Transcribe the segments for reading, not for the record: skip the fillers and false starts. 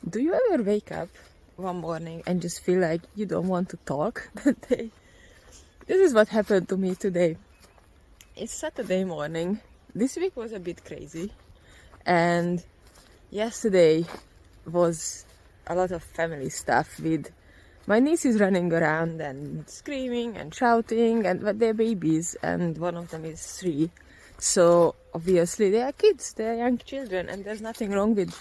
Do you ever wake up one morning and just feel like you don't want to talk that day? This is what happened to me today. It's Saturday morning. This week was a bit crazy, and yesterday was a lot of family stuff with my nieces running around and screaming and shouting, and but they're babies, and one of them is 3. So obviously they are kids, they are young children, and there's nothing wrong with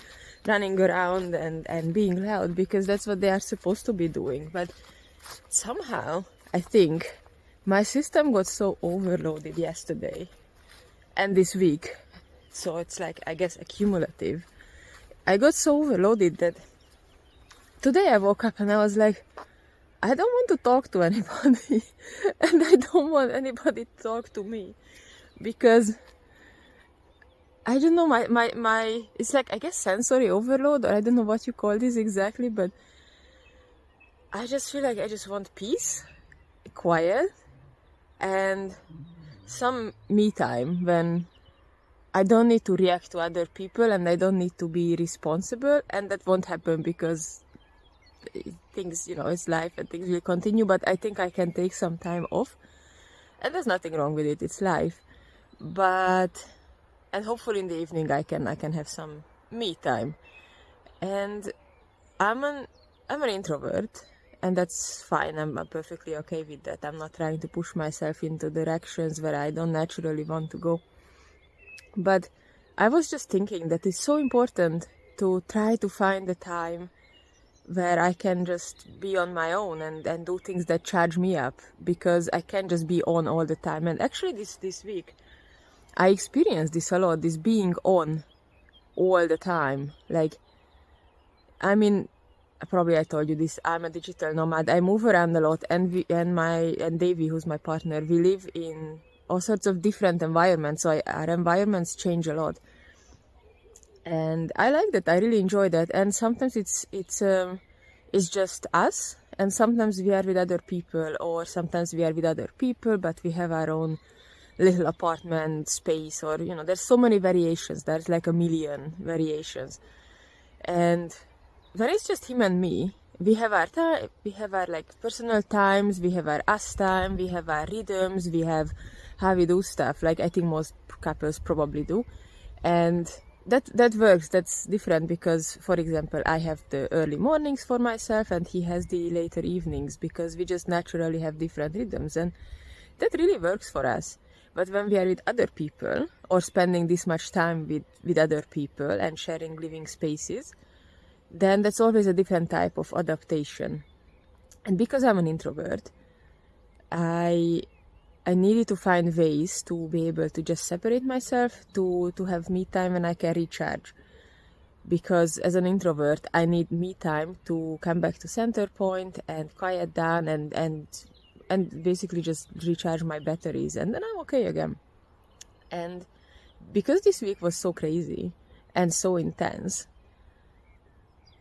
running around and being loud, because that's what they are supposed to be doing. But somehow I think my system got so overloaded yesterday and this week, so it's like, I guess, accumulative. I got so overloaded that today I woke up and I was like, I don't want to talk to anybody and I don't want anybody to talk to me, because I don't know, my it's like, I guess, sensory overload, or I don't know what you call this exactly, but I just feel like I just want peace, quiet, and some me time when I don't need to react to other people and I don't need to be responsible. And that won't happen because things, it's life and things will continue, but I think I can take some time off, and there's nothing wrong with it, it's life. And hopefully in the evening I can have some me time. And I'm an introvert, and that's fine. I'm perfectly okay with that. I'm not trying to push myself into directions where I don't naturally want to go. But I was just thinking that it's so important to try to find a time where I can just be on my own and do things that charge me up, because I can't just be on all the time. And actually this week I experienced this a lot, this being on all the time. Like, I mean, probably I told you this, I'm a digital nomad. I move around a lot, and Davey, who's my partner, we live in all sorts of different environments, so our environments change a lot. And I like that, I really enjoy that. And sometimes it's just us, and sometimes we are with other people, or sometimes we are with other people but we have our own little apartment space, or there's so many variations. There's like a million variations. And when it's just him and me, we have our time, we have our like personal times, we have our us time, we have our rhythms, we have how we do stuff, like I think most couples probably do. And that works. That's different because, for example, I have the early mornings for myself and he has the later evenings, because we just naturally have different rhythms, and that really works for us. But when we are with other people, or spending this much time with other people and sharing living spaces, then that's always a different type of adaptation. And because I'm an introvert, I needed to find ways to be able to just separate myself, to have me time when I can recharge. Because as an introvert, I need me time to come back to center point and quiet down and basically just recharge my batteries, and then I'm okay again. And because this week was so crazy and so intense,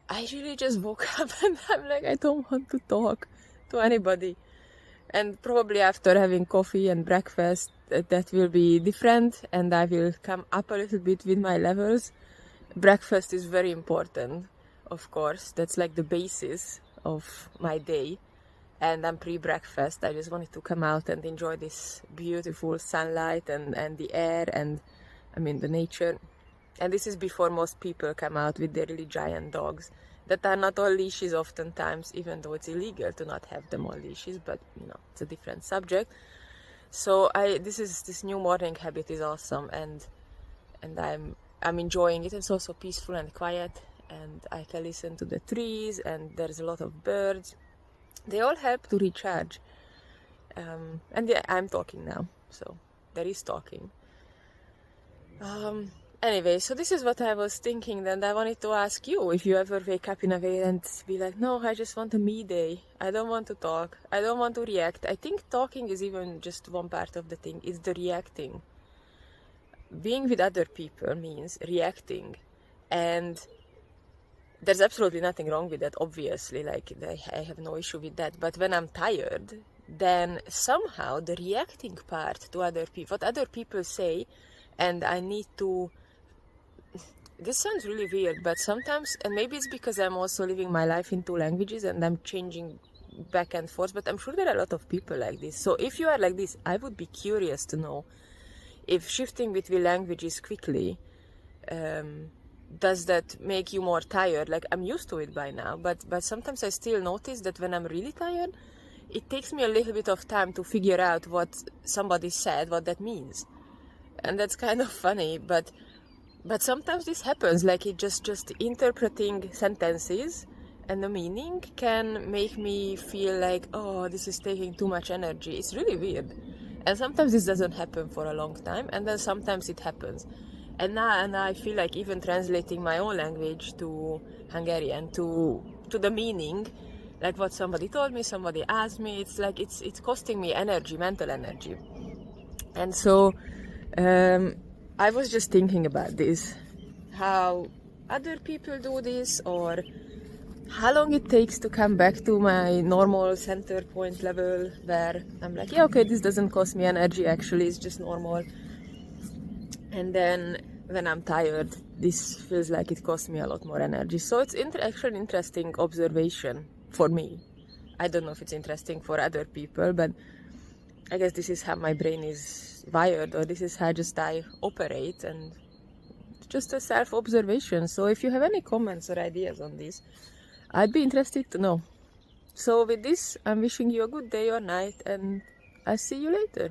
I really just woke up and I'm like, I don't want to talk to anybody. And probably after having coffee and breakfast, that will be different, and I will come up a little bit with my levels. Breakfast is very important, of course. That's like the basis of my day. And I'm pre-breakfast. I just wanted to come out and enjoy this beautiful sunlight and the air and, the nature. And this is before most people come out with their really giant dogs that are not on leashes oftentimes, even though it's illegal to not have them on leashes, but it's a different subject. So this new morning habit is awesome, and I'm enjoying it. It's also peaceful and quiet, and I can listen to the trees, and there's a lot of birds. They all help to recharge. And yeah, I'm talking now, so there is talking. Anyway, so this is what I was thinking, and I wanted to ask you if you ever wake up in a way and be like, no, I just want a me day. I don't want to talk. I don't want to react. I think talking is even just one part of the thing. It's the reacting. Being with other people means reacting, and there's absolutely nothing wrong with that, obviously. Like, I have no issue with that. But when I'm tired, then somehow the reacting part to other people, what other people say, and I need to this sounds really weird, but sometimes, and maybe it's because I'm also living my life in two languages and I'm changing back and forth, but I'm sure there are a lot of people like this. So if you are like this, I would be curious to know if shifting between languages quickly, does that make you more tired? Like, I'm used to it by now, but sometimes I still notice that when I'm really tired, it takes me a little bit of time to figure out what somebody said, what that means. And that's kind of funny, but sometimes this happens, like it just interpreting sentences and the meaning can make me feel like, oh, this is taking too much energy. It's really weird. And sometimes this doesn't happen for a long time, and then sometimes it happens. And now I feel like even translating my own language to Hungarian, to the meaning, like what somebody told me, somebody asked me, it's like it's costing me energy, mental energy. And so I was just thinking about this, how other people do this, or how long it takes to come back to my normal center point level where I'm like, yeah, okay, this doesn't cost me energy, actually, it's just normal. And then when I'm tired, this feels like it costs me a lot more energy. So it's actually an interesting observation for me. I don't know if it's interesting for other people, but I guess this is how my brain is wired, or this is how just I operate, and just a self-observation. So if you have any comments or ideas on this, I'd be interested to know. So with this, I'm wishing you a good day or night, and I'll see you later.